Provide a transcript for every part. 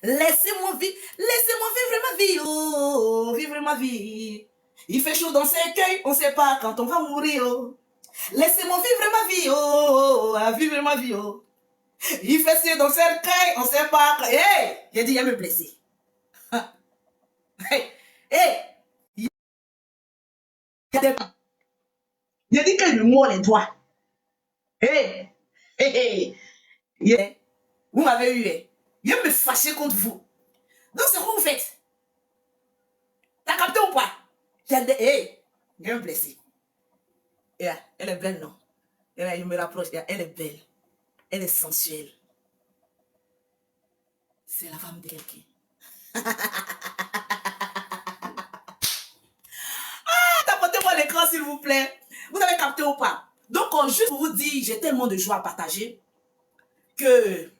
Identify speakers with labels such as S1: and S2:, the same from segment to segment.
S1: Laissez-moi vivre ma vie, oh, vivre ma vie. Il fait chaud dans ses cueils, on sait pas quand on va mourir, oh. Laissez-moi vivre ma vie, oh, vivre ma vie, oh. Il fait chaud dans ses cueils, on sait pas quand... Hey, j'ai dit, il me blessé. Hey, hey, il y a des... J'ai dit qu'elle me mord les doigts. Hey, hey, hey. Yeah. Vous m'avez eu, hein. Je vais me fâcher contre vous. Donc, c'est quoi vous faites? T'as capté ou pas? J'ai dit, hey, je vais me blesser. Yeah, elle est belle, non? Yeah, je me rapproche, yeah, elle est belle. Elle est sensuelle. C'est la femme de quelqu'un. Tapotez-moi l'écran, s'il vous plaît. Vous avez capté ou pas? Donc, juste pour vous dire, j'ai tellement de joie à partager que,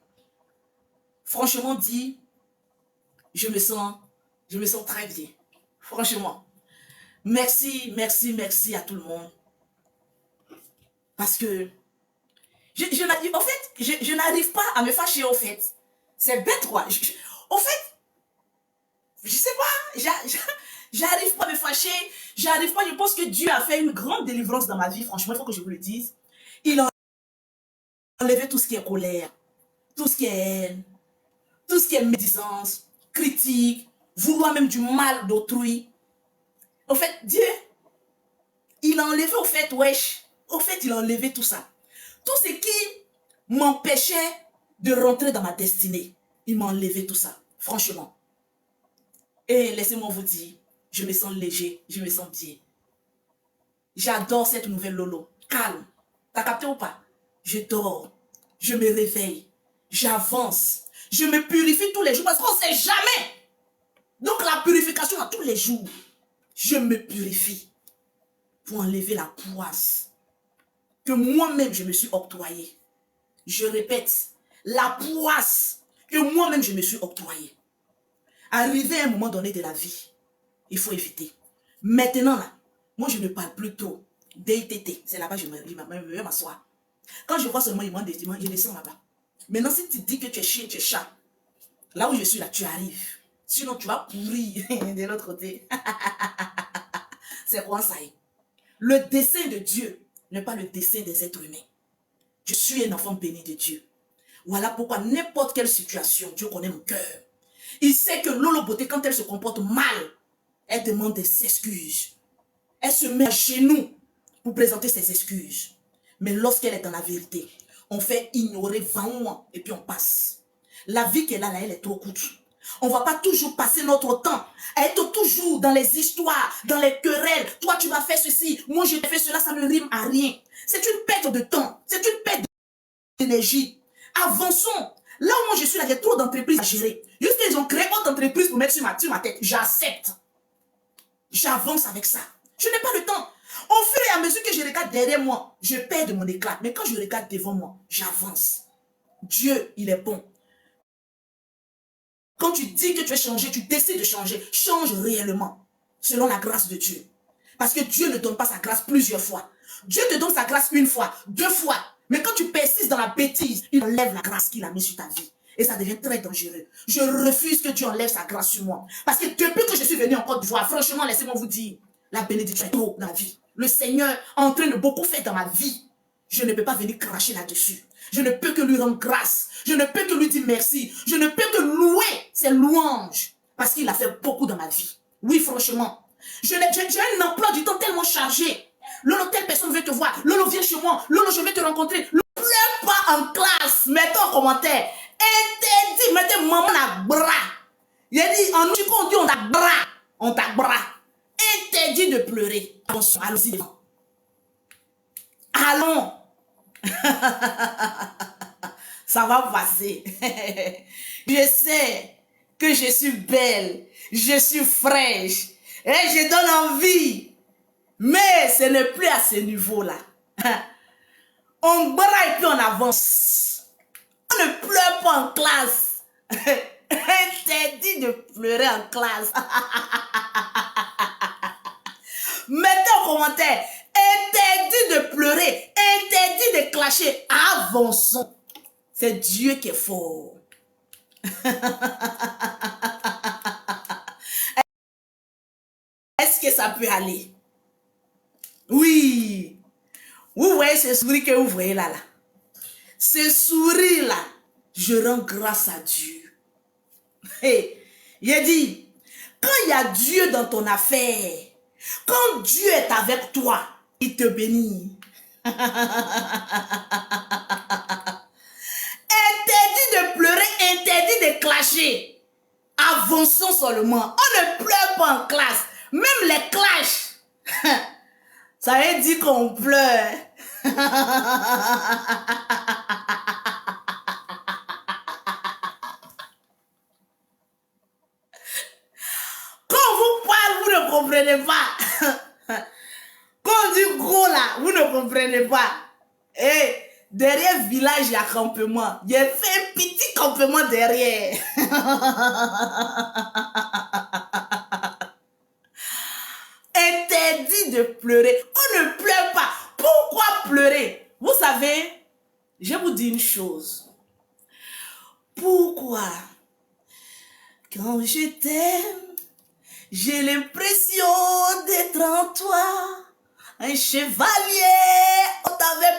S1: franchement dit, je me sens très bien. Franchement. Merci, merci, merci à tout le monde. Parce que, en fait, je n'arrive pas à me fâcher, au fait. C'est bête, quoi. Au fait, je sais pas, j'arrive pas à me fâcher, j'arrive pas, je pense que Dieu a fait une grande délivrance dans ma vie, franchement, il faut que je vous le dise. Il a enlevé tout ce qui est colère, tout ce qui est haine, tout ce qui est médisance, critique, vouloir même du mal d'autrui. Au fait, Dieu, il a enlevé, au fait, wesh, au fait, il a enlevé tout ça. Tout ce qui m'empêchait de rentrer dans ma destinée, il m'a enlevé tout ça, franchement. Et laissez-moi vous dire, je me sens léger, je me sens bien. J'adore cette nouvelle Lolo. Calme. T'as capté ou pas? Je dors, je me réveille, j'avance, je me purifie tous les jours parce qu'on ne sait jamais. Donc la purification à tous les jours, je me purifie pour enlever la poisse que moi-même je me suis octroyée. Je répète, la poisse que moi-même je me suis octroyée. Arrivé à un moment donné de la vie, il faut éviter. Maintenant là, moi je ne parle plus trop d'ITT. C'est là-bas que je vais m'asseoir. Quand je vois seulement il manque je descends là-bas. Maintenant si tu dis que tu es chien, tu es chat, là où je suis là, tu arrives. Sinon tu vas pourrir de l'autre côté. C'est quoi ça? Le dessein de Dieu n'est pas le dessein des êtres humains. Je suis un enfant béni de Dieu. Voilà pourquoi n'importe quelle situation, Dieu connaît mon cœur. Il sait que Lolo Beauté, quand elle se comporte mal, elle demande des excuses. Elle se met à genoux pour présenter ses excuses. Mais lorsqu'elle est dans la vérité, on fait ignorer 20 mois et puis on passe. La vie qu'elle a là, elle est trop courte. On ne va pas toujours passer notre temps à être toujours dans les histoires, dans les querelles. Toi, tu m'as fait ceci, moi, je t'ai fait cela, ça ne rime à rien. C'est une perte de temps, c'est une perte d'énergie. Avançons. Là où moi je suis là, j'ai trop d'entreprises à gérer. Juste qu'ils ont créé autre entreprise pour mettre sur ma tête. J'accepte. J'avance avec ça. Je n'ai pas le temps. Au fur et à mesure que je regarde derrière moi, je perds de mon éclat. Mais quand je regarde devant moi, j'avance. Dieu, il est bon. Quand tu dis que tu veux changer, tu décides de changer. Change réellement, selon la grâce de Dieu. Parce que Dieu ne donne pas sa grâce plusieurs fois. Dieu te donne sa grâce une fois, 2 fois. Mais quand tu persistes dans la bêtise, il enlève la grâce qu'il a mise sur ta vie. Et ça devient très dangereux. Je refuse que Dieu enlève sa grâce sur moi. Parce que depuis que je suis venu en Côte d'Ivoire, franchement, laissez-moi vous dire, la bénédiction est trop dans la vie. Le Seigneur est en train de beaucoup faire dans ma vie. Je ne peux pas venir cracher là-dessus. Je ne peux que lui rendre grâce. Je ne peux que lui dire merci. Je ne peux que louer ses louanges. Parce qu'il a fait beaucoup dans ma vie. Oui, franchement. J'ai un emploi du temps tellement chargé. Lolo, telle personne veut te voir. Lolo, viens chez moi. Lolo, je vais te rencontrer. Ne pleure pas en classe. Mettez en commentaire. Interdit. Mettez maman à bras. Il a dit, en Chico, on dit on t'a bras. On t'a bras. Interdit de pleurer. Allons-y devant. Allons. Ça va passer. Je sais que je suis belle. Je suis fraîche. Et je donne envie. Mais ce n'est plus à ce niveau-là. On braille et puis on avance. On ne pleure pas en classe. Interdit de pleurer en classe. Mettez en commentaire. Interdit de pleurer. Interdit de clasher. Avançons. C'est Dieu qui est fort. peut aller. Oui. Vous voyez ce sourire que vous voyez là. Ce sourire-là, je rends grâce à Dieu. Hey, il dit, quand il y a Dieu dans ton affaire, quand Dieu est avec toi, il te bénit. Interdit de pleurer, interdit de clasher. Avançons seulement. On ne pleure pas en classe. Même les clashs, ça veut dire qu'on pleure. Quand vous parle, vous ne comprenez pas. Quand on dit gros là, vous ne comprenez pas. Et derrière village, il y a campement. Il y a fait un petit campement derrière. Interdit de pleurer. On ne pleure pas. Pourquoi pleurer? Vous savez, je vous dis une chose. Pourquoi? Quand je t'aime, j'ai l'impression d'être en toi. Un chevalier, on t'avait